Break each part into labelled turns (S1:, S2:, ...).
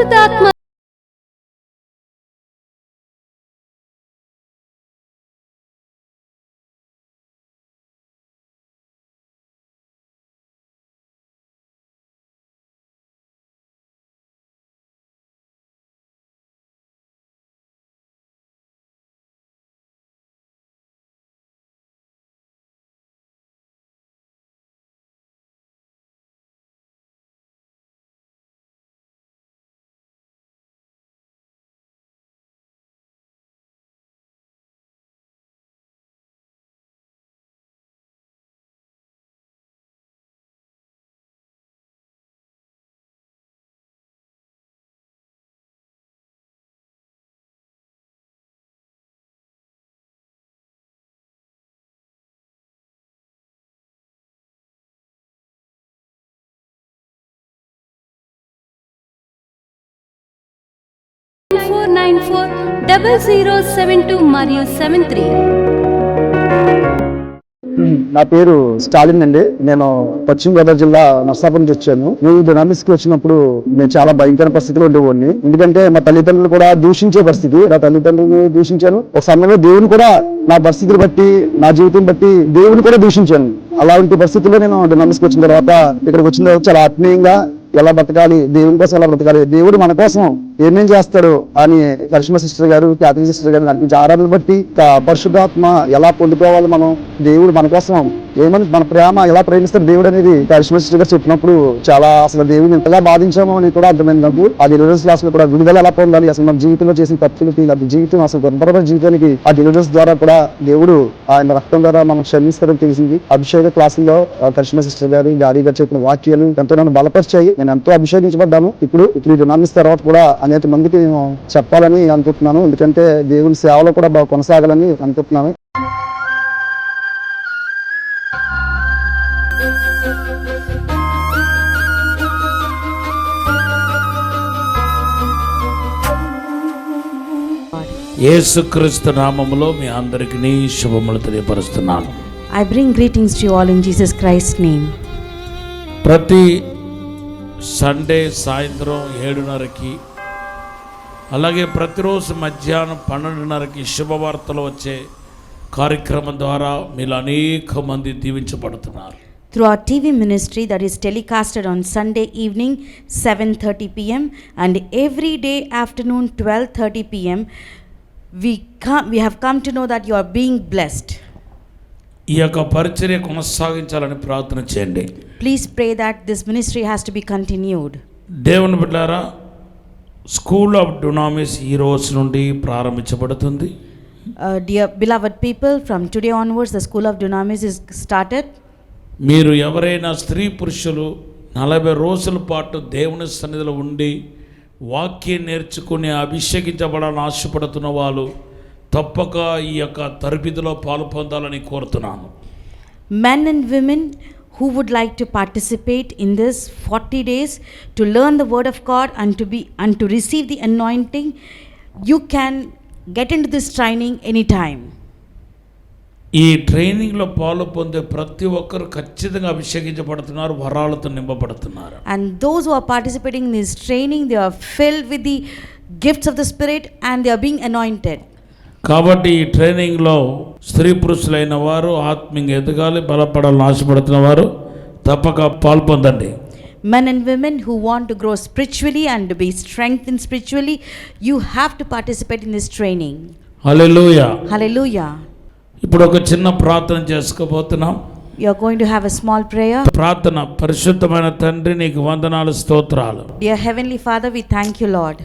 S1: పరిశుద్ధాత్మ (494) 0072 మరియు 73.
S2: నా పేరు స్టాలిన్ అండి. నేను పశ్చిమ గోదావరి జిల్లా నర్సాపురం నుంచి వచ్చాను. నేను డైనామిక్స్ కి వచ్చినప్పుడు నేను చాలా భయంకర పరిస్థితిలో ఉండేవాడిని. ఎందుకంటే మా తల్లిదండ్రులు కూడా దూషించే పరిస్థితి. నా తల్లిదండ్రులను దూషించాను. ఒక సమయంలో దేవుని కూడా నా పరిస్థితులు బట్టి, నా జీవితం బట్టి దేవుని కూడా దూషించాను. అలాంటి పరిస్థితుల్లో నేను డైనామిక్స్ కి వచ్చిన తర్వాత, ఇక్కడికి వచ్చిన తర్వాత చాలా ఆత్మీయంగా ఎలా బ్రతకాలి, దేవుని కోసం ఎలా బ్రతకాలి, దేవుడు మన కోసం ఏమేం చేస్తాడు అని కరిష్మా సిస్టర్ గారు, క్యాథరిన్ సిస్టర్ గారు నడిపించే ఆరాధన బట్టి పరిశుద్ధాత్మ ఎలా పొందుకోవాలి, మనం దేవుడు మన కోసం ఏమని, మన ప్రేమ ఎలా ప్రేమిస్తారు దేవుడు అనేది కరిష్మా సిస్టర్ గారు చెప్పినప్పుడు చాలా అసలు దేవుడిని ఎంతగా బాధించామో అని కూడా అర్థమైంది నాకు. ఆ డెలివరెన్స్ క్లాస్ లో కూడా విడుదల ఎలా పొందాలి, అసలు మన జీవితంలో చేసిన తప్పులకి, అది జీవితం అసలు గొప్పమైన జీవితానికి ఆ డెలివరెన్స్ ద్వారా కూడా దేవుడు ఆయన రక్తం ద్వారా మనం క్షమిస్తారని తెలిసింది. అభిషేక క్లాసుల్లో కరిష్మా సిస్టర్ గారు, గాడి గారు చెప్పిన వాక్యాలు ఎంతో నన్ను బలపరిచాయి. నేను ఎంతో అభిషేకించబడ్డాను. ఇప్పుడు నమ్మిన తర్వాత కూడా అనేక మందికి నేను చెప్పాలని అనుకుంటున్నాను. ఎందుకంటే దేవుని సేవలో కూడా బాగా కొనసాగాలని అనుకుంటున్నాను.
S3: యేసుక్రీస్తు నామములో మీ అందరికీ శుభములు తెలియపరుస్తున్నాను.
S4: I bring greetings to you all in Jesus Christ's name.
S3: ప్రతి సండే సాయంత్రం 7:30కి, అలాగే ప్రతిరోజు మధ్యాహ్నం 12:30కి శుభవార్తలు వచ్చే కార్యక్రమం ద్వారా మీరు అనేక మంది దీవించబడుతున్నారు.
S4: Through our TV ministry that is telecasted on Sunday evening 7:30 p.m. and every day afternoon 12:30 p.m. we have come to know that you are being blessed.
S3: ఈ యొక్క పరిచర్య కొనసాగించాలని ప్రార్థన చేయండి.
S4: Please pray that this ministry has to be continued.
S3: దేవుని బిడ్డలారా, school of డునామిస్ ఈ రోజు నుండి ప్రారంభించబడుతుంది.
S4: Dear beloved people, from today onwards the school of dunamis is started.
S3: మీరు ఎవరైనా స్త్రీ పురుషులు 40 రోజుల పాటు దేవుని సన్నిధిలో ఉండి వాక్యం నేర్చుకుని అభిషేకించబడాలని ఆశపడుతున్న వాళ్ళు తప్పక ఈ యొక్క తరబిదిలో పాలు పొందాలని కోరుతున్నాను.
S4: Men and women who would like to participate in this 40 days to learn the word of God and to receive the anointing, you can get into this training anytime.
S3: ఈ ట్రైనింగ్లో పాలు పొందే ప్రతి ఒక్కరు ఖచ్చితంగా అభిషేకించబడుతున్నారు, వరాలతో నింపబడుతున్నారు.
S4: And those who are participating in this training, they are filled with the gifts of the Spirit and they are being anointed.
S3: కాబట్టి ఈ ట్రైనింగ్లో స్త్రీ పురుషులైన వారు ఆత్మీయంగా ఎదగాలి, బలపడాలని ఆశపడుతున్న వారు తప్పక పాల్పొందండి.
S4: Men and women who want to grow spiritually and to be strengthened spiritually, you have to participate in this training.
S3: Hallelujah.
S4: Hallelujah.
S3: ఇప్పుడు ఒక చిన్న ప్రార్థన చేసుకోబోతున్నాం.
S4: You are going to have a small prayer.
S3: ప్రార్థన. పరిశుద్ధమైన తండ్రి, నీకు వందనాలు, స్తోత్రాలు.
S4: Dear Heavenly Father, we thank you, Lord.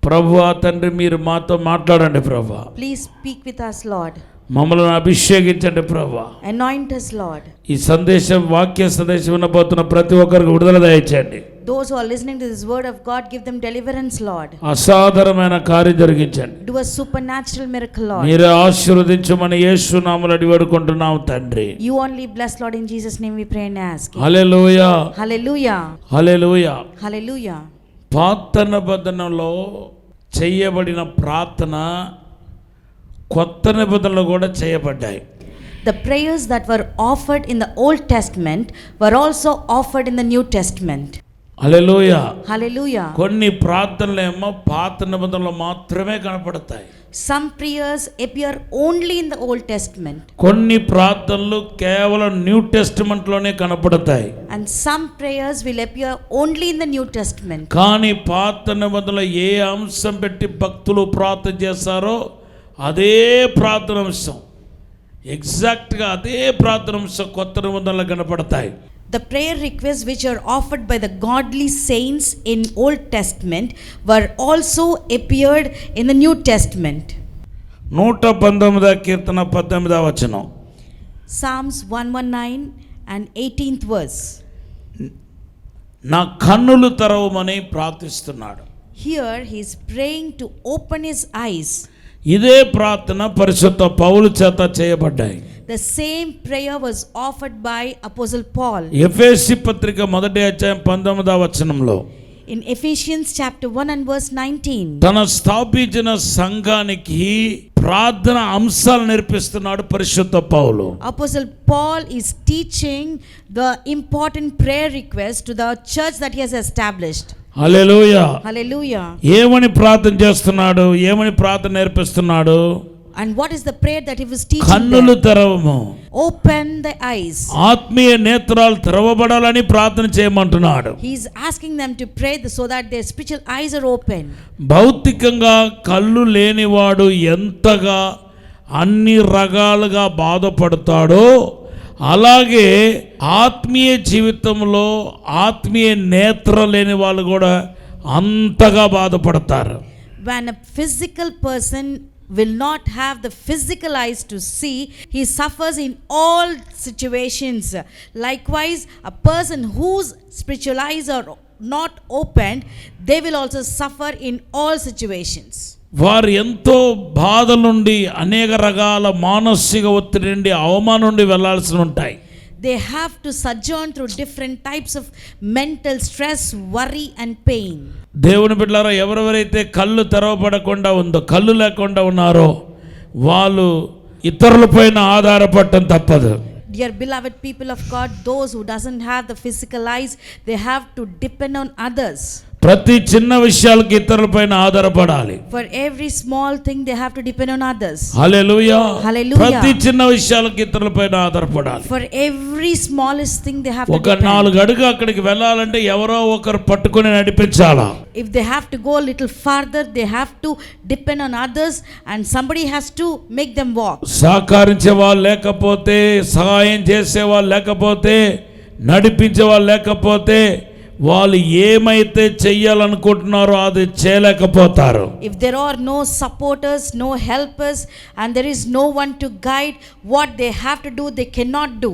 S3: ప్రభువా తండ్రి, మీరు మాతో మాట్లాడండి ప్రభువా.
S4: Please speak with us, Lord.
S3: మమ్మల్ని అభిషేకించండి ప్రభువా.
S4: Anoint us, Lord.
S3: ఈ సందేశం, వాక్య సందేశం వినబోతున్న ప్రతి ఒక్కరికి విడుదల దయచేయండి.
S4: Those who are listening to this word of God, give them deliverance, Lord.
S3: అసాధారణమైన కార్యం జరిగించండి.
S4: Do a supernatural miracle, Lord.
S3: మీరు ఆశీర్వదించమని యేసు నామములో అడిగి వేడుకుంటున్నాం తండ్రి.
S4: You only bless, Lord, in Jesus' name we pray and ask.
S3: Hallelujah.
S4: Hallelujah.
S3: Hallelujah.
S4: Hallelujah.
S3: పాత నిబంధనలో చేయబడిన ప్రార్థన కొత్త నిబంధనలు కూడా చేయబడ్డాయి.
S4: The prayers that were offered in the Old Testament were also offered in the New Testament.
S3: Hallelujah.
S4: Hallelujah.
S3: కొన్ని ప్రార్థనలేమో పాత నిబంధనలు మాత్రమే కనపడతాయి.
S4: Some prayers appear only in the Old Testament.
S3: కొన్ని ప్రార్థనలు కేవలం న్యూ టెస్టిమెంట్ లోనే కనపడతాయి.
S4: And some prayers will appear only in the New Testament.
S3: కానీ పాత నిబంధనలో ఏ అంశం పెట్టి భక్తులు ప్రార్థన చేస్తారో అదే ప్రార్థన అంశం, ఎగ్జాక్ట్గా అదే ప్రార్థన అంశం కొత్త నిబంధనలో కనపడతాయి.
S4: The prayer requests which are offered by the godly saints in Old Testament were also appeared in the New Testament.
S3: 119వ కీర్తన 18వ వచనం.
S4: Psalms 119 and 18th verse.
S3: నా కన్నులు తెరవమని ప్రార్థిస్తున్నాడు.
S4: Here he is praying to open his eyes.
S3: ఇదే ప్రార్థన పరిశుద్ధ పౌలు చేత చేయబడ్డాయి.
S4: The same prayer was offered by Apostle Paul.
S3: ఎఫెసీ పత్రిక 1వ అధ్యాయం 19వ వచనంలో
S4: In Ephesians chapter 1 and verse 19.
S3: తన స్థాపించిన సంఘానికి ప్రార్థన అంశాలు నేర్పిస్తున్నాడు పరిశుద్ధ పౌలు.
S4: Apostle Paul is teaching the important prayer request to the church that he has established.
S3: Hallelujah.
S4: Hallelujah.
S3: ఏమని ప్రార్థన చేస్తున్నాడు, ఏమని ప్రార్థన నేర్పిస్తున్నాడు?
S4: And what is the prayer that he was teaching
S3: కన్నులు
S4: them?
S3: తెరవము,
S4: Open the eyes.
S3: ఆత్మీయ నేత్రాలు తెరవబడాలని ప్రార్థన చేయమంటున్నాడు.
S4: He is asking them to pray so that their spiritual eyes are open.
S3: భౌతికంగా కళ్ళు లేనివాడు ఎంతగా అన్ని రకాలుగా బాధపడతాడో అలాగే ఆత్మీయ జీవితంలో ఆత్మీయ నేత్రం లేని వాళ్ళు కూడా అంతగా బాధపడతారు.
S4: When a physical person will not have the physical eyes to see, he suffers in all situations. Likewise, a person whose spiritual eyes are not opened, they will also suffer in all situations.
S3: వారు ఎంతో బాధ నుండి అనేక రకాల మానసిక ఒత్తిడి నుండి అవమానం నుండి వెళ్లాల్సి ఉంటాయి.
S4: They have to sojourn through different types of mental stress, worry and pain.
S3: దేవుని బిడ్డలారా, ఎవరెవరైతే కళ్ళు తెరవబడకుండా ఉందో, కళ్ళు లేకుండా ఉన్నారో వాళ్ళు ఇతరులపైన ఆధారపడటం తప్పదు.
S4: Dear beloved people of God, those who doesn't have the physical eyes, they have to depend on others.
S3: ప్రతి చిన్న విషయాలకి ఇతరులపైన ఆధారపడాలి.
S4: For every small thing they have to depend on others.
S3: Hallelujah.
S4: Hallelujah.
S3: ప్రతి చిన్న విషయాలకి ఇతరులపైన ఆధారపడాలి.
S4: For every smallest thing they have to
S3: ఒక
S4: depend.
S3: 4 అడుగు అక్కడికి వెళ్ళాలంటే ఎవరో ఒకరు పట్టుకొని నడిపించాలా.
S4: If they have to go a little farther, they have to depend on others and somebody has to make them walk.
S3: సహకరించే వాళ్ళు లేకపోతే, సహాయం చేసే వాళ్ళు లేకపోతే, నడిపించే వాళ్ళు లేకపోతే వాళ్ళు ఏమైతే చెయ్యాలనుకుంటున్నారో అది చేయలేకపోతారు.
S4: If there are no supporters, no helpers and there is no one to guide what they have to do, they cannot do.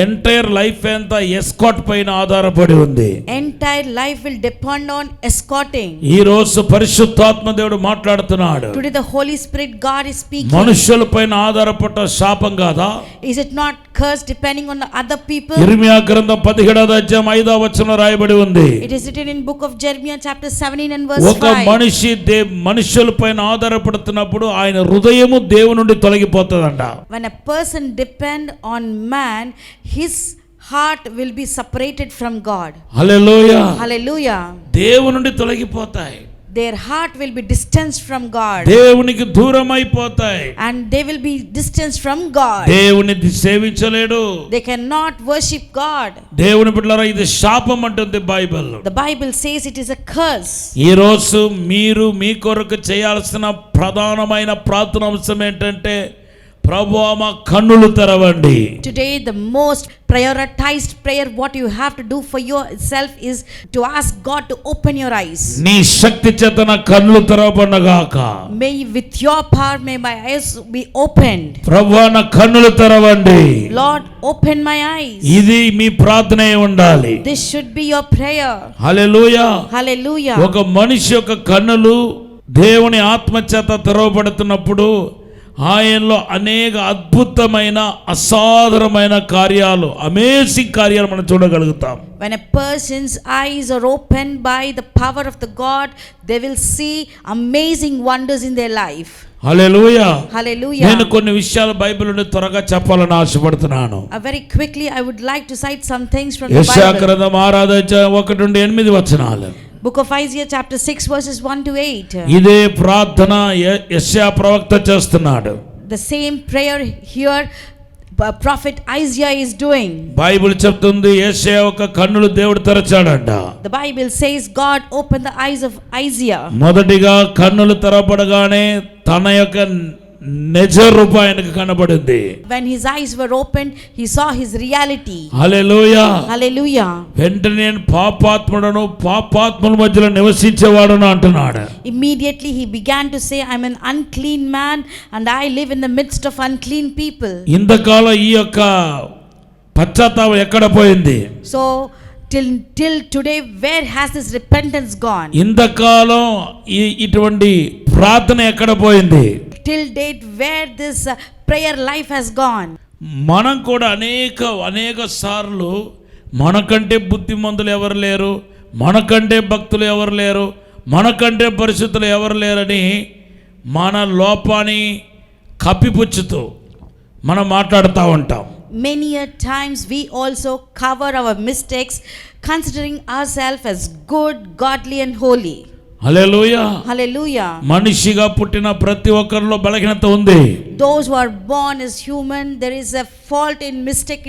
S3: Entire life అంతా ఎస్కాట్ పైన ఆధారపడి ఉంది.
S4: Entire life will depend on escorting.
S3: ఈ రోజు పరిశుద్ధాత్మ దేవుడు మాట్లాడుతున్నాడు.
S4: Today the Holy Spirit God is speaking.
S3: మనుషుల పైన ఆధారపడ్డ శాపం కాదా?
S4: Is it not curse depending on the other people?
S3: ఇర్మియా గ్రంథం 17వ అధ్యాయం 5వ వచనంలో రాయబడి ఉంది.
S4: It is written in book of Jeremiah chapter 17 and verse 5.
S3: ఒక మనిషి మనుషుల పైన ఆధారపడుతున్నప్పుడు ఆయన హృదయము దేవుని నుండి తొలగిపోతుందంట.
S4: When a person depend on man, his heart will be separated from God.
S3: Hallelujah.
S4: Hallelujah.
S3: దేవుని నుండి తొలగిపోతాయి.
S4: Their heart will be distanced from God.
S3: దేవునికి దూరం అయిపోతాయి.
S4: And they will be distanced from God.
S3: దేవుని సేవించలేడు.
S4: They cannot worship God.
S3: దేవుని బిడ్డలారా, ఇది శాపం అంటుంది Bible.
S4: The Bible says it is a curse.
S3: ఈ రోజు మీరు మీ కొరకు చేయాల్సిన ప్రధానమైన ప్రార్థన అంశం ఏంటంటే, ప్రభువా మా కన్నులు తెరవండి.
S4: Today the most prioritized prayer what you have to do for yourself is to ask God to open your eyes.
S3: నీ శక్తి చేత నా కన్నులు తెరవబడగాక.
S4: May with your power may my eyes be opened.
S3: ప్రభువా నా కన్నులు తెరవండి.
S4: Lord, open my eyes.
S3: ఇది మీ ప్రార్థనే ఉండాలి.
S4: This should be your prayer.
S3: Hallelujah.
S4: Hallelujah.
S3: ఒక మనిషి యొక్క కన్నులు దేవుని ఆత్మ చేత తెరవబడుతున్నప్పుడు ఆయనలో అనేక అద్భుతమైన అసాధారణమైన కార్యాలు, అమేజింగ్ కార్యాలు మనం చూడగలుగుతాం.
S4: When a person's eyes are opened by the power of the God, they will see amazing wonders in their life.
S3: Hallelujah.
S4: Hallelujah.
S3: నేను కొన్ని విషయాలు బైబిల్ నుండి త్వరగా చెప్పాలని ఆశపడుతున్నాను.
S4: Very quickly I would like to cite some things from the
S3: యెషయా
S4: Bible.
S3: గ్రంథం 6:1-8 వచనాలు.
S4: Book of Isaiah chapter 6 verses 1 to 8.
S3: ఇదే ప్రార్థన యెషయా ప్రవక్త చేస్తున్నాడు.
S4: The same prayer here prophet Isaiah is doing.
S3: Bible చెప్తుంది యెషయా యొక్క కన్నులు దేవుడు తెరచాడంట.
S4: The Bible says God opened the eyes of Isaiah.
S3: మొదటిగా కన్నులు తెరపడగానే తన యొక్క నిజ రూపం ఆయనకు కనబడింది.
S4: When his eyes were opened, he saw his reality.
S3: Hallelujah.
S4: Hallelujah.
S3: వెంటనే నేను పాపాత్ముడను, పాపాత్ముల మధ్యలో నివసించేవాడును అంటున్నాడు.
S4: Immediately he began to say, I'm an unclean man and I live in the midst of unclean people.
S3: ఇంతకాలం ఈ యొక్క పశ్చాత్తాపం ఎక్కడ పోయింది?
S4: So till today, where has this repentance gone?
S3: ఇంతకాలం ఇటువంటి ప్రార్థన ఎక్కడ పోయింది?
S4: Till date, where this prayer life has gone?
S3: మనం కూడా అనేక సార్లు మనకంటే బుద్ధిమంతులు ఎవరు లేరు, మనకంటే భక్తులు ఎవరు లేరు, మనకంటే పరిశుద్ధులు ఎవరు లేరని మన లోపాన్ని కప్పిపుచ్చుతూ మనం మాట్లాడుతూ ఉంటాం.
S4: Many a times we also cover our mistakes, considering ourselves as good, godly and holy.
S3: Hallelujah.
S4: Hallelujah.
S3: మనిషిగా పుట్టిన ప్రతి ఒక్కరిలో బలహీనత ఉంది.
S4: Those who are born as human, there is a fault in mistake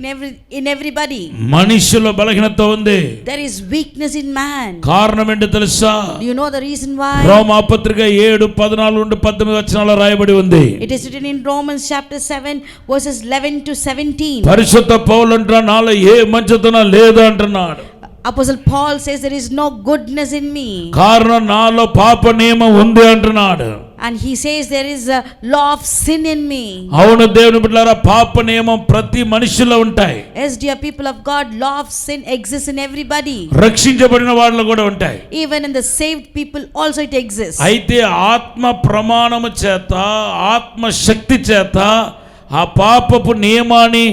S4: in everybody.
S3: మనిషిలో బలహీనత ఉంది.
S4: There is weakness in man.
S3: కారణం ఏంటో తెలుసా?
S4: Do you know the reason why?
S3: రోమా పత్రిక 7:14-18 వచనాల్లో రాయబడి ఉంది.
S4: It is written in Romans chapter 7 verses 11 to 17.
S3: పరిశుద్ధ పౌలు అంటున్నా, నాలో ఏ మంచితనం లేదు అంటున్నాడు.
S4: Apostle Paul says there is no goodness in me.
S3: కారణం నాలో పాప నియమం ఉంది అంటున్నాడు.
S4: And he says there is a law of sin in me.
S3: అవును దేవుని బిడ్డలారా, పాప నియమం ప్రతి మనిషిలో ఉంటాయి.
S4: Yes, dear people of God, law of sin exists in everybody.
S3: రక్షించబడిన వాళ్ళలో కూడా ఉంటాయి.
S4: Even in the saved people also it exists.
S3: అయితే ఆత్మ ప్రమాణము చేత, ఆత్మ శక్తి చేత ఆ పాపపు నియమాన్ని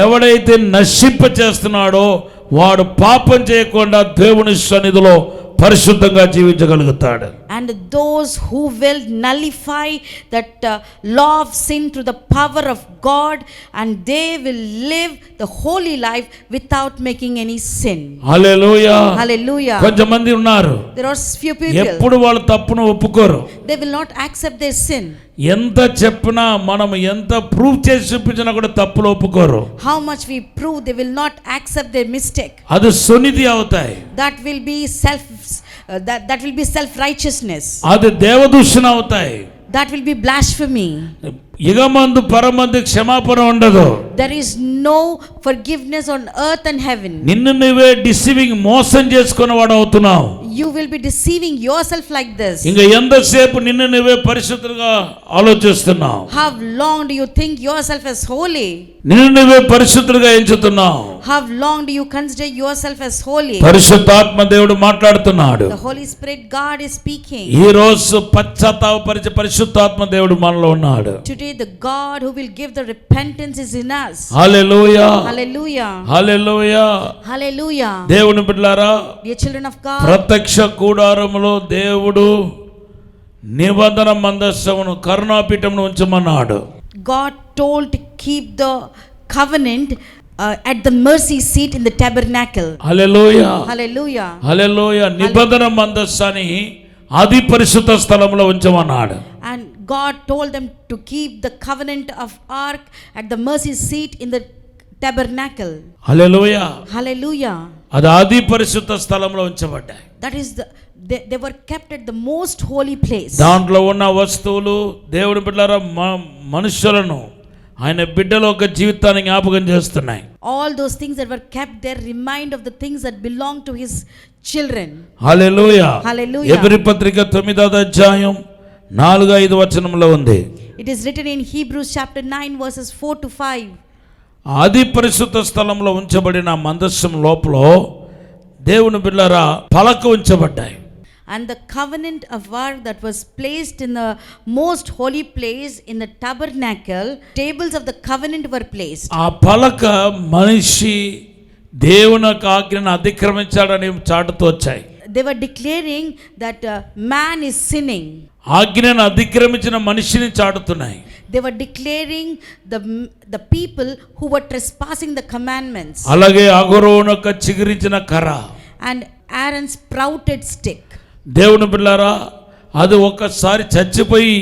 S3: ఎవడైతే నశింప చేస్తున్నాడో వాడు పాపం చేయకుండా దేవుని సన్నిధిలో పరిశుద్ధంగా జీవించగలుగుతాడు.
S4: And those who will nullify that law of sin through the power of God, and they will live the holy life without making any sin.
S3: Hallelujah.
S4: Hallelujah.
S3: కొంతమంది ఉన్నారు,
S4: There are few people,
S3: ఎప్పుడు వాళ్ళ తప్పును ఒప్పుకోరు.
S4: they will not accept their sin.
S3: ఎంత చెప్పినా, మనం ఎంత ప్రూవ్ చేసి చూపించినా కూడా తప్పులు ఒప్పుకోరు.
S4: How much we prove, they will not accept their mistake.
S3: అది సునిధి అవుతాయి.
S4: That will be that will be self righteousness.
S3: అది దేవదూషణ అవుతాయి.
S4: That will be blasphemy.
S3: ఇగమందు పరమందు క్షమాపణ ఉండదు.
S4: There is no forgiveness on earth and heaven.
S3: నిన్ను నువ్వే డిసీవింగ్, మోసం చేసుకునేవాడు అవుతున్నావు.
S4: You will be deceiving yourself like this.
S3: ఇంకా ఎంతసేపు నిన్ను నువ్వే పరిశుద్ధంగా ఆలోచిస్తున్నావు?
S4: How long do you think yourself as holy?
S3: నిన్ను నువ్వే పరిశుద్ధంగా ఎంచుతున్నావు?
S4: How long do you consider yourself as holy?
S3: పరిశుద్ధాత్మ దేవుడు మాట్లాడుతున్నాడు.
S4: The Holy Spirit God is speaking.
S3: ఈ రోజు పశ్చాత్తాపపరిచే పరిశుద్ధాత్మ దేవుడు మనలో ఉన్నాడు.
S4: Today the God who will give the repentance is in us.
S3: Hallelujah.
S4: Hallelujah.
S3: Hallelujah.
S4: Hallelujah.
S3: దేవుని బిడ్డలారా,
S4: Dear children of God,
S3: ప్రత్యక్ష కూడారములో దేవుడు నిబంధన మందసమును, కరుణాపీఠమును ఉంచమన్నాడు.
S4: God told to keep the covenant at the mercy seat in the tabernacle.
S3: Hallelujah.
S4: Hallelujah.
S3: హల్లెలూయా. నిబంధన మందసాన్ని ఆది పరిశుద్ధ స్థలంలో ఉంచమన్నాడు.
S4: And God told them to keep the covenant of ark at the mercy seat in the tabernacle.
S3: Hallelujah.
S4: Hallelujah.
S3: అది ఆది పరిశుద్ధ స్థలంలో ఉంచబడ్డాయి.
S4: That is they were kept at the most holy place.
S3: దాంట్లో ఉన్న వస్తువులు దేవుని బిడ్డలారా మనుషులను, ఆయన బిడ్డల యొక్క జీవితాన్ని జ్ఞాపకం చేస్తున్నాయి.
S4: All those things that were kept there remind of the things that belong to his children.
S3: Hallelujah.
S4: Hallelujah.
S3: ఎబ్రీ పత్రిక 9వ అధ్యాయం 4-5 వచనంలో ఉంది.
S4: It is written in Hebrews chapter 9 verses 4 to 5.
S3: ఆది పరిశుద్ధ స్థలంలో ఉంచబడిన మందస్సం లోపల దేవుని బిడ్డలారా పలక ఉంచబడ్డాయి.
S4: and the covenant of work that was placed in the most holy place in the tabernacle, tables of the covenant were placed.
S3: ఆ పలక మనిషి దేవుని యొక్క ఆజ్ఞను అతిక్రమించాడని చాటుతూ వచ్చాయి.
S4: They were declaring that man is sinning.
S3: ఆజ్ఞను అతిక్రమించిన మనిషిని చాటుతున్నాయి.
S4: They were declaring the people who were trespassing the commandments.
S3: అలాగే అహరోను యొక్క చిగురించిన కర్ర,
S4: And Aaron's sprouted stick.
S3: దేవుని బిడ్డలారా, అది ఒక్కసారి చచ్చిపోయి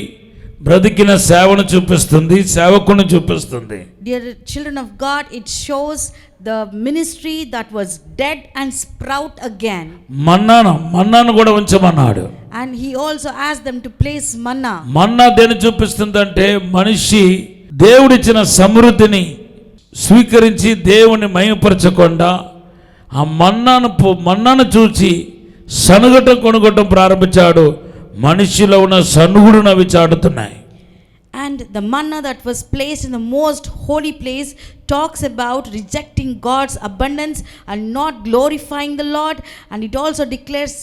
S3: బ్రతికిన సేవను చూపిస్తుంది, సేవకుని చూపిస్తుంది.
S4: Dear children of God, it shows the ministry that was dead and sprout again.
S3: మన్నాను కూడా ఉంచమన్నాడు.
S4: And he also asked them to place manna.
S3: మన్నా దేని చూపిస్తుందంటే మనిషి దేవుడిచ్చిన సమృద్ధిని స్వీకరించి దేవుని మహిమపరచకుండా ఆ మన్నాను చూసి సనుగటం కొనుగొట్టం ప్రారంభించాడు. మనిషిలో ఉన్న సనుగుడును అవి చాటుతున్నాయి.
S4: And the manna that was placed in the most holy place talks about rejecting God's abundance and not glorifying the Lord, and it also declares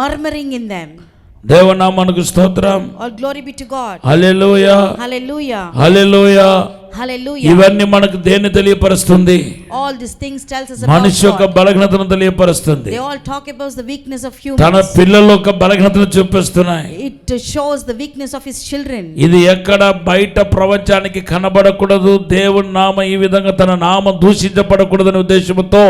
S4: murmuring in them.
S3: దేవుని నామమునకు స్తోత్రం.
S4: All glory be to God.
S3: Hallelujah,
S4: Hallelujah.
S3: Hallelujah.
S4: Hallelujah.
S3: ఇవన్నీ మనకు దేన్ని తెలియపరుస్తుంది?
S4: All these things tells us about
S3: మనిషి యొక్క
S4: God.
S3: బలహీనతను తెలియపరుస్తుంది.
S4: They all talk about the weakness of
S3: తన
S4: humans.
S3: పిల్లల యొక్క బలహీనతను చూపిస్తున్నాయి.
S4: It shows the weakness of his children.
S3: ఇది ఎక్కడ బయట ప్రపంచానికి కనబడకూడదు. దేవుని నామ ఈ విధంగా తన నామం దూషించబడకూడదనే ఉద్దేశంతో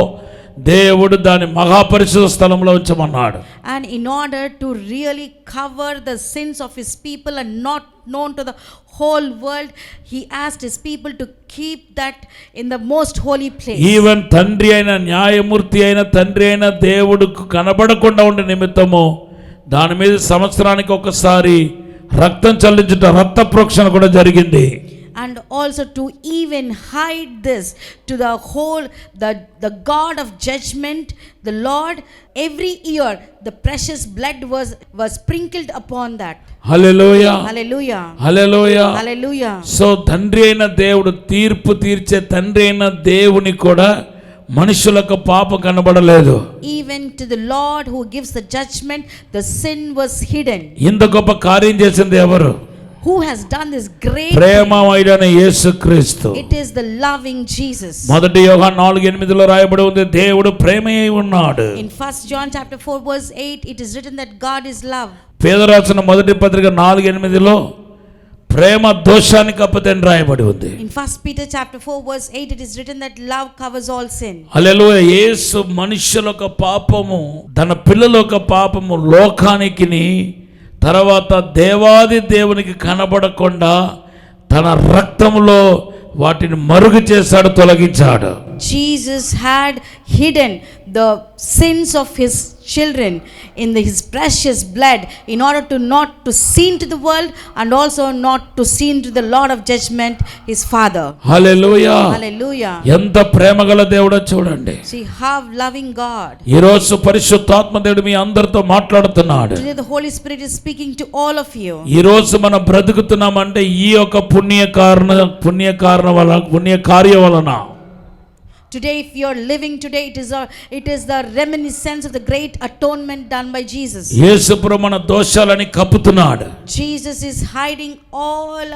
S3: దేవుడు దాని మహాపరిశుద్ధ స్థలంలో ఉంచమన్నాడు.
S4: And in order to really cover the sins of his people and not known to the whole world, he asked his people to keep that in the most holy place.
S3: Even తండ్రి అయిన న్యాయమూర్తి అయిన తండ్రి అయిన దేవుడుకు కనబడకుండా ఉండే నిమిత్తము దాని మీద సంవత్సరానికి ఒకసారి రక్తం చల్లించుట, రక్త ప్రోక్షణ కూడా జరిగింది.
S4: And also to even hide this to the whole, the God of judgment, the Lord, every year the precious blood was sprinkled upon that.
S3: Hallelujah,
S4: Hallelujah.
S3: Hallelujah.
S4: Hallelujah.
S3: So తండ్రి అయిన దేవుడు, తీర్పు తీర్చే తండ్రి అయిన దేవుని కూడా మనుషులకు పాప కనబడలేదు.
S4: Even to the Lord who gives the judgment, the sin was hidden.
S3: ఇంత గొప్ప కార్యం చేసింది ఎవరు?
S4: Who has done this great
S3: ప్రేమమయుడైన యేసుక్రీస్తు.
S4: It is the loving Jesus.
S3: మొదటి యోహాను 4:8లో రాయబడి ఉంది, దేవుడు ప్రేమయై ఉన్నాడు.
S4: In 1 John chapter 4 verse 8, it is written that God is love.
S3: పేతురు రాసిన మొదటి పత్రిక 4:8లో ప్రేమ దోషాన్ని కప్పదని రాయబడి ఉంది.
S4: In 1 Peter chapter 4 verse 8, it is written that love covers all sin.
S3: హల్లెలూయా. యేసు మనుష్యుల యొక్క పాపము, తన పిల్లల యొక్క పాపము లోకానికిని తర్వాత దేవాది దేవునికి కనబడకుండా తన రక్తంలో వాటిని మరుగు చేశాడు, తొలగించాడు.
S4: Jesus had hidden the sins of his children in his precious blood in order to not to sin to the world and also not to sin to the Lord of judgment, his Father.
S3: Hallelujah.
S4: Hallelujah.
S3: ఎంత ప్రేమగల దేవుడో చూడండి.
S4: See how loving God.
S3: ఈ రోజు పరిశుద్ధాత్మ దేవుడు మీ అందరితో మాట్లాడుతున్నాడు.
S4: Today the Holy Spirit is speaking to all of you.
S3: ఈ రోజు మనం బ్రతుకుతున్నామంటే ఈ యొక్క పుణ్య కార్యం వలన.
S4: Today if you are living today, it is the reminiscence of the great atonement done by Jesus.
S3: యేసు ప్రభు మన దోషాలని కప్పుతున్నాడు.
S4: Jesus is hiding all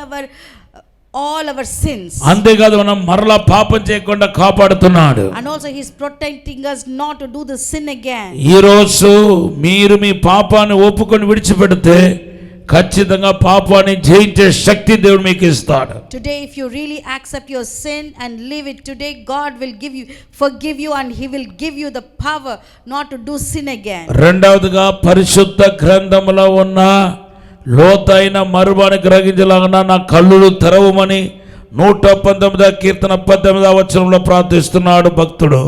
S4: our sins.
S3: అంతేకాదు మనం మరలా పాపం చేయకుండా కాపాడుతున్నాడు.
S4: And also he is protecting us not to do the sin again.
S3: ఈ రోజు మీరు మీ పాపాన్ని ఒప్పుకొని విడిచిపెడితే ఖచ్చితంగా పాపాన్ని జయించే శక్తి దేవుడు మీకు ఇస్తాడు.
S4: Today if you really accept your sin and leave it today, God will forgive you and he will give you the power not to do sin again.
S3: రెండవదిగా పరిశుద్ధ గ్రంథములో ఉన్న లోతైన మర్మాన్ని గ్రహించలాగా నా కళ్ళు తెరవమని 119వ కీర్తన 18వ వచనంలో ప్రార్థిస్తున్నాడు భక్తుడు.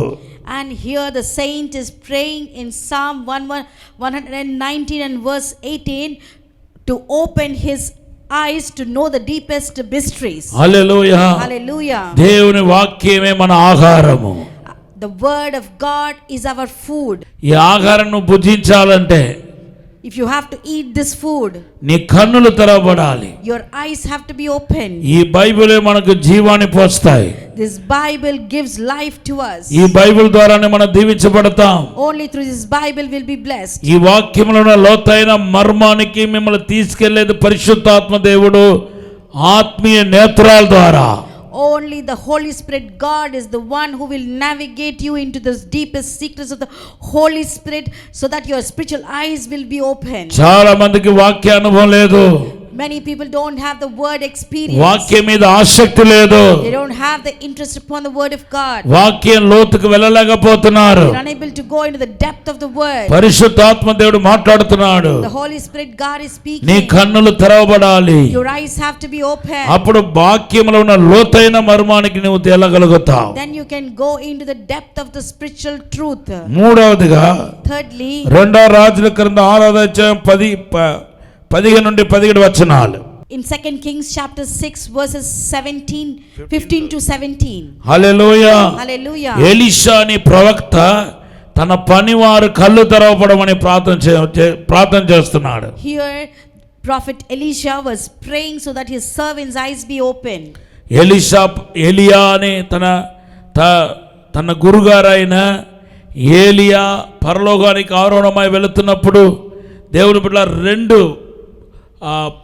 S4: And here the saint is praying in Psalm 119 and verse 18 to open his eyes to know the deepest mysteries.
S3: Hallelujah.
S4: Hallelujah.
S3: దేవుని వాక్యమే మన ఆహారము.
S4: The word of God is our food.
S3: ఈ ఆహారాన్ని భుజించాలంటే
S4: if you have to eat this food,
S3: నీ కన్నులు తెరవబడాలి.
S4: your eyes have to be open.
S3: ఈ బైబిలే మనకు జీవాన్ని పోస్తాయి.
S4: This Bible gives life to us.
S3: ఈ బైబిల్ ద్వారానే మనం దీవించబడతాం.
S4: Only through this Bible will be blessed.
S3: ఈ వాక్యములో ఉన్న లోతైన మర్మానికి మిమ్మల్ని తీసుకెళ్లేది పరిశుద్ధాత్మ దేవుడు ఆత్మీయ నేత్రాల ద్వారా.
S4: Only the Holy Spirit, God is the one who will navigate you into the deepest secrets of the Holy Spirit, so that your spiritual eyes will be open.
S3: చాలా మందికి వాక్య అనుభవం లేదు.
S4: Many people don't have the word experience.
S3: వాక్యం మీద ఆసక్తి లేదు.
S4: They don't have the interest upon the word of God.
S3: వాక్యం లోతుకు వెళ్ళలేకపోతున్నారు.
S4: They're unable to go into the depth of the word.
S3: పరిశుద్ధాత్మ దేవుడు మాట్లాడుతున్నాడు.
S4: The Holy Spirit, God is speaking.
S3: నీ కన్నులు తెరవబడాలి.
S4: Your eyes have to be open.
S3: అప్పుడు వాక్యములో ఉన్న లోతైన మర్మానికి నువ్వు తేలగలుగుతావు.
S4: Then you can go into the depth of the spiritual truth.
S3: మూడవదిగా
S4: Thirdly,
S3: రెండో రాజుల గ్రంథం 6వ అధ్యాయం 15 నుండి 17 వచనాలు.
S4: in 2 Kings chapter 6 verses 15 to 17.
S3: Hallelujah.
S4: Hallelujah.
S3: Elisha అనే ప్రవక్త తన పనివారు కళ్ళు తెరవబడమని ప్రార్థన చేస్తున్నాడు.
S4: Here prophet Elisha was praying so that his servants' eyes be open.
S3: ఎలియా అనే తన గురుగారైన ఏలియా పరలోకానికి ఆరోహణమై వెళుతున్నప్పుడు దేవుని బిడ్డ రెండు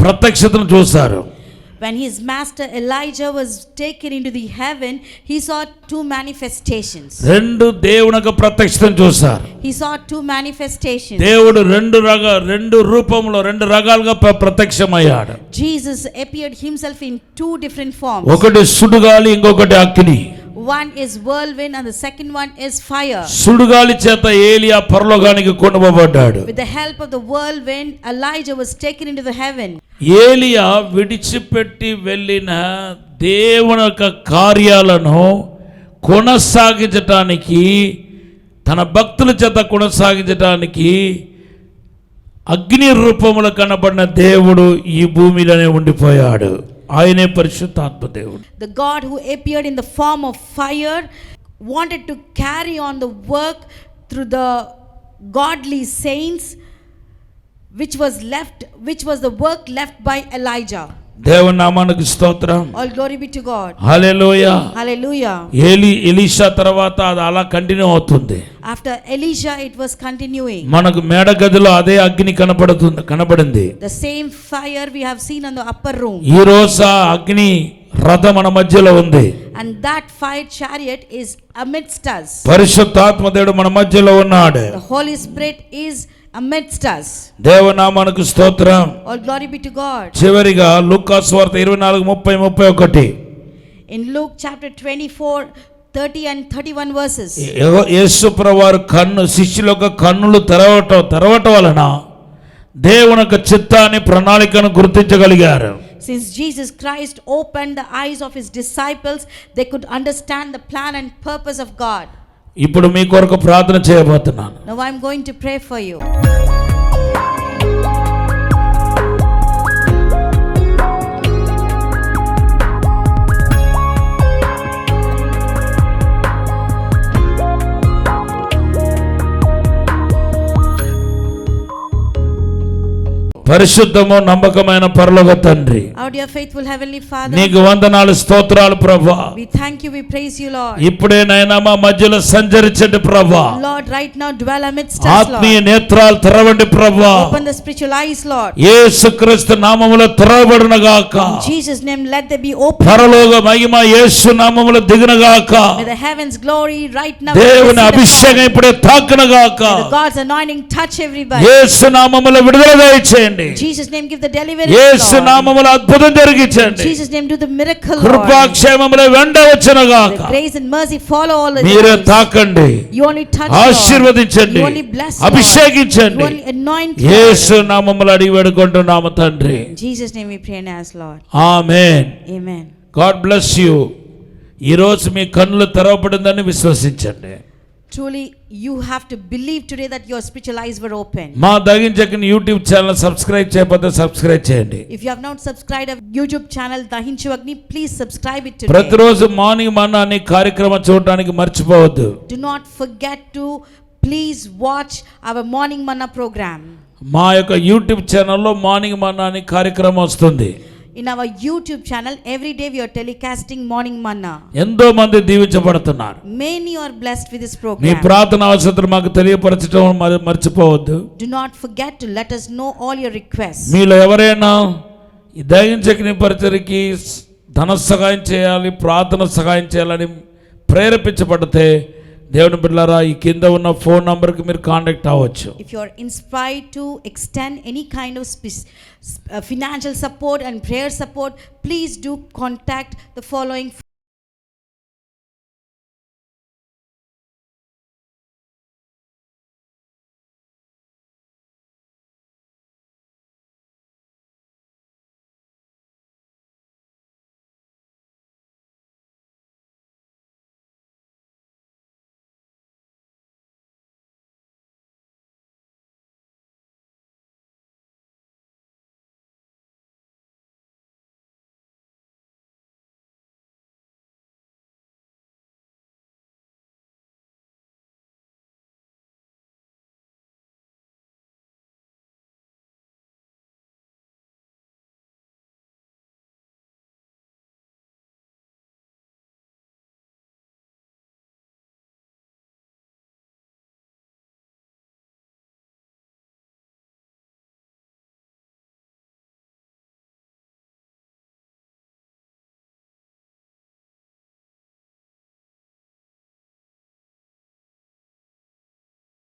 S3: ప్రత్యక్షతను చూశారు.
S4: When his master Elijah was taken into the heaven, he saw two manifestations.
S3: రెండు దేవునికి ప్రత్యక్షతను చూశారు.
S4: He saw two manifestations.
S3: దేవుడు రెండు రూపంలో రెండు రకాలుగా ప్రత్యక్షమయ్యాడు.
S4: Jesus appeared himself in two different forms.
S3: ఒకటి సుడుగాలి, ఇంకొకటి అగ్ని.
S4: One is whirlwind and the second one is fire.
S3: సుడుగాలి చేత ఏలియా పరలోకానికి కొనుపోబడ్డాడు.
S4: With the help of the whirlwind, Elijah was taken into the heaven.
S3: ఏలియా విడిచిపెట్టి వెళ్ళిన దేవుని యొక్క కార్యాలను కొనసాగించటానికి, తన భక్తుల చేత కొనసాగించటానికి అగ్ని రూపములో కనబడిన దేవుడు ఈ భూమిలోనే ఉండిపోయాడు. ఆయనే పరిశుద్ధాత్మ దేవుడు.
S4: The God who appeared in the form of fire wanted to carry on the work through the godly saints, which was the work left by Elijah.
S3: దేవుని నామానికి స్తోత్రం.
S4: All glory be to God.
S3: Hallelujah.
S4: Hallelujah.
S3: Elisha తర్వాత అది అలా continue అవుతుంది.
S4: After Elisha, it was continuing.
S3: మనకు మేడ గదిలో అదే అగ్ని కనబడింది.
S4: The same fire we have seen on the upper room.
S3: ఈ రోజు అగ్ని రథం మన మధ్యలో ఉంది.
S4: And that fire chariot is amidst us.
S3: పరిశుద్ధాత్మ దేవుడు మన మధ్యలో ఉన్నాడు.
S4: The Holy Spirit is amidst us.
S3: దేవనామానికి స్తోత్రం.
S4: All glory be to God.
S3: చివరిగా లూకా సువార్త 24:30-31.
S4: In Luke chapter 24:30 and 31 verses.
S3: యేసు ప్రభువారు శిష్యులకు కన్నులు తెరవటం వలన దేవుని యొక్క చిత్తాన్ని ప్రణాళికను గుర్తించగలిగారు.
S4: Since Jesus Christ opened the eyes of his disciples, they could understand the plan and purpose of God.
S3: ఇప్పుడు మీ కొరకు ప్రార్థన చేయబోతున్నాను.
S4: Now I'm going to pray for you.
S3: పరిశుద్ధము నమ్మకమైన పరలోక తండ్రి,
S4: Our dear faithful heavenly Father,
S3: నీకు వందనాలు స్తోత్రాలు ప్రభువా.
S4: we thank you, we praise you, Lord.
S3: ఇప్పుడే నాయనా మా మధ్యలో సంచరించండి ప్రభువా.
S4: Lord, right now dwell amidst us,
S3: ఆత్మీయ
S4: Lord.
S3: నేత్రాలు తెరవండి ప్రభువా.
S4: Open the spiritual eyes, Lord.
S3: యేసుక్రీస్తు నామములో తెరవబడును గాక.
S4: In Jesus' name let there be open.
S3: పరలోక మహిమ యేసు నామములో దిగును గాక.
S4: May the heavens glory right now.
S3: దేవుని అభిషేకం ఇప్పుడే తాకును గాక.
S4: May the God's anointing touch everybody.
S3: యేసు నామములో విడుదల దయచేయండి.
S4: In Jesus' name give the deliverance,
S3: Yesu
S4: Lord.
S3: నామములో అద్భుతం
S4: In
S3: జరిగించండి.
S4: Jesus' name do the miracle, Lord.
S3: కృపాక్షేమములో వెంట వచ్చును గాక.
S4: The grace and mercy follow all of
S3: మీరే
S4: us.
S3: తాకండి,
S4: You only touch, Lord.
S3: ఆశీర్వదించండి,
S4: You only bless, Lord.
S3: అభిషేకించండి.
S4: You only anoint, Lord.
S3: యేసు నామములో అడిగి వేడుకుంటున్నాము తండ్రి.
S4: In Jesus' name we pray and ask, Lord.
S3: Amen.
S4: Amen.
S3: God bless you. ఈ రోజు మీ కన్నులు తెరవబడిందని విశ్వసించండి.
S4: Truly, you have to believe today that your spiritual eyes were open.
S3: మా దగించకని YouTube channel subscribe చేయకపోతే subscribe చేయండి.
S4: If you have not subscribed our YouTube channel, Dahinchu Agni, please subscribe it today.
S3: ప్రతిరోజు morning మన్నా అనే కార్యక్రమం చూడడానికి మర్చిపోవద్దు.
S4: Do not forget to please watch our Morning Manna program.
S3: మా యొక్క యూట్యూబ్ ఛానల్లో మార్నింగ్ మన్నా అనే కార్యక్రమం వస్తుంది.
S4: In our YouTube channel, every day we are telecasting Morning Manna.
S3: ఎంతో మంది దీవించబడుతున్నారు.
S4: Many are blessed with this
S3: me
S4: program.
S3: ప్రార్థన అవసరతలు మాకు తెలియపరచడం మర్చిపోవద్దు.
S4: Do not forget to let us know all your requests.
S3: మీలో ఎవరైనా ఈ దైవించని పరిచర్యకి ధన సహాయం చేయాలి, ప్రార్థన సహాయం చేయాలని ప్రేరేపించబడితే దేవుని బిడ్డలారా ఈ కింద ఉన్న ఫోన్ నంబర్కి మీరు కాంటాక్ట్ అవ్వచ్చు.
S4: If you are inspired to extend any kind of financial support and prayer support, please do contact the following.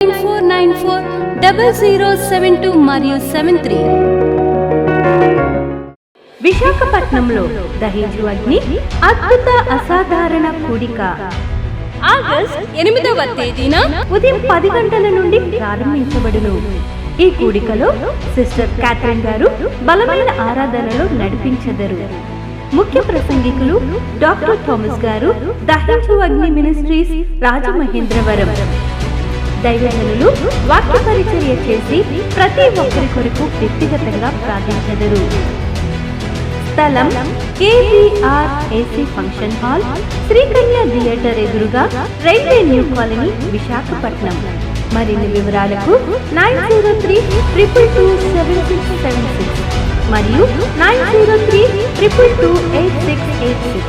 S1: (9494) 0072 మరియు 73. విశాఖపట్నంలో దహించు అగ్ని అద్భుత అసాధారణ కూడిక ఆగస్ట్ 8వ తేదీన ఉదయం 10 గంటల నుండి ప్రారంభించబడును. ఈ కూడికలో సిస్టర్ క్యాథరిన్ గారు బలమైన ఆరాధనలో నడిపించెదరు. ముఖ్య ప్రసంగికులు డాక్టర్ థామస్ గారు, దహించు అగ్ని మినిస్ట్రీస్, రాజమహేంద్రవరం. దైవజనులు వాక్య పరిచర్య చేసి ప్రతి ఒక్కరి కొరకు వ్యక్తిగతంగా ప్రార్థించెదరు. స్థలం KVR AC function hall, Srikanya theatre ఎదురుగా, రైల్వే న్యూ కాలనీ, విశాఖపట్నం. మరిన్ని వివరాలకు 9032227676 మరియు 9032228686.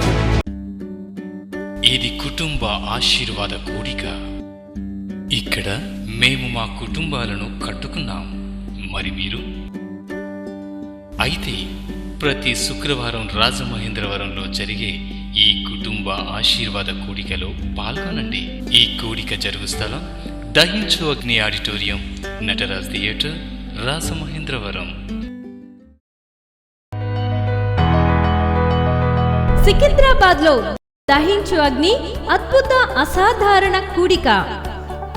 S5: ఇది కుటుంబ ఆశీర్వాద కూడిక. ఇక్కడ మేము మా కుటుంబాలను కట్టుకున్నాం. మరి మీరు? అయితే ప్రతి శుక్రవారం రాజమహేంద్రవరంలో జరిగే ఈ కుటుంబ ఆశీర్వాద కూడికలో పాల్గొనండి. ఈ కూడిక జరుగు స్థలం దహించు అగ్ని ఆడిటోరియం, నటరాజ్ థియేటర్, రాజమహేంద్రవరం.
S1: సికింద్రాబాద్ లో దహించు అగ్ని అద్భుత అసాధారణ కూడిక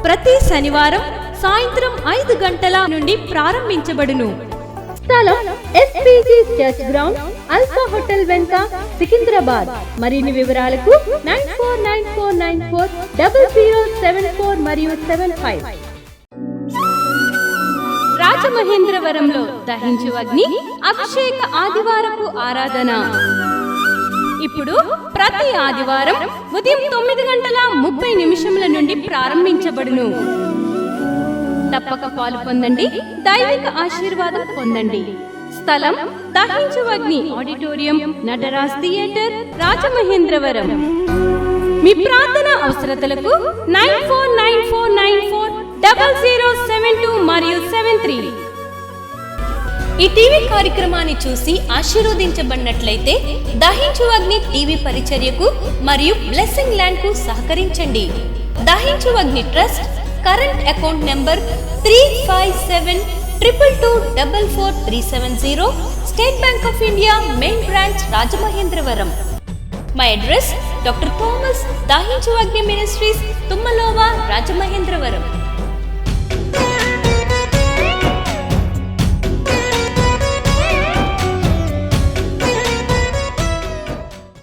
S1: ప్రతి శనివారం సాయంత్రం 5 గంటల నుండి ప్రారంభించబడును. స్థలం SPG church ground, alpha hotel వెనుక, సికింద్రాబాద్. మరిన్ని వివరాలకు 9494940074 మరియు 75. రాజమహేంద్రవరంలో దహించు అగ్ని అభిషేక ఆదివారపు ఆరాధన ఇప్పుడు ప్రతి ఆదివారం ఉదయం 9:30 నుండి ప్రారంభించబడును. తప్పక పాలు పొందండి, దైవిక ఆశీర్వాదం పొందండి. స్థలం దహించు అగ్ని ఆడిటోరియం, నటరాజ్ థియేటర్, రాజమహేంద్రవరం. మీ ప్రార్థన అవసరతలకు 9494940072 మరియు 73. ఈ టీవీ కార్యక్రమాన్ని చూసి ఆశీర్వదించబడినట్లయితే దహించు అగ్ని టీవీ పరిచర్యకు మరియు బ్లెస్సింగ్ ల్యాండ్ కు సహకరించండి. Dahinchu Agni trust current account number 357222444370, State Bank of India, main branch, Rajamahendravaram. My address doctor Thomas, Dahinchu Agni ministries, తుమ్మలోవా, Rajamahendravaram.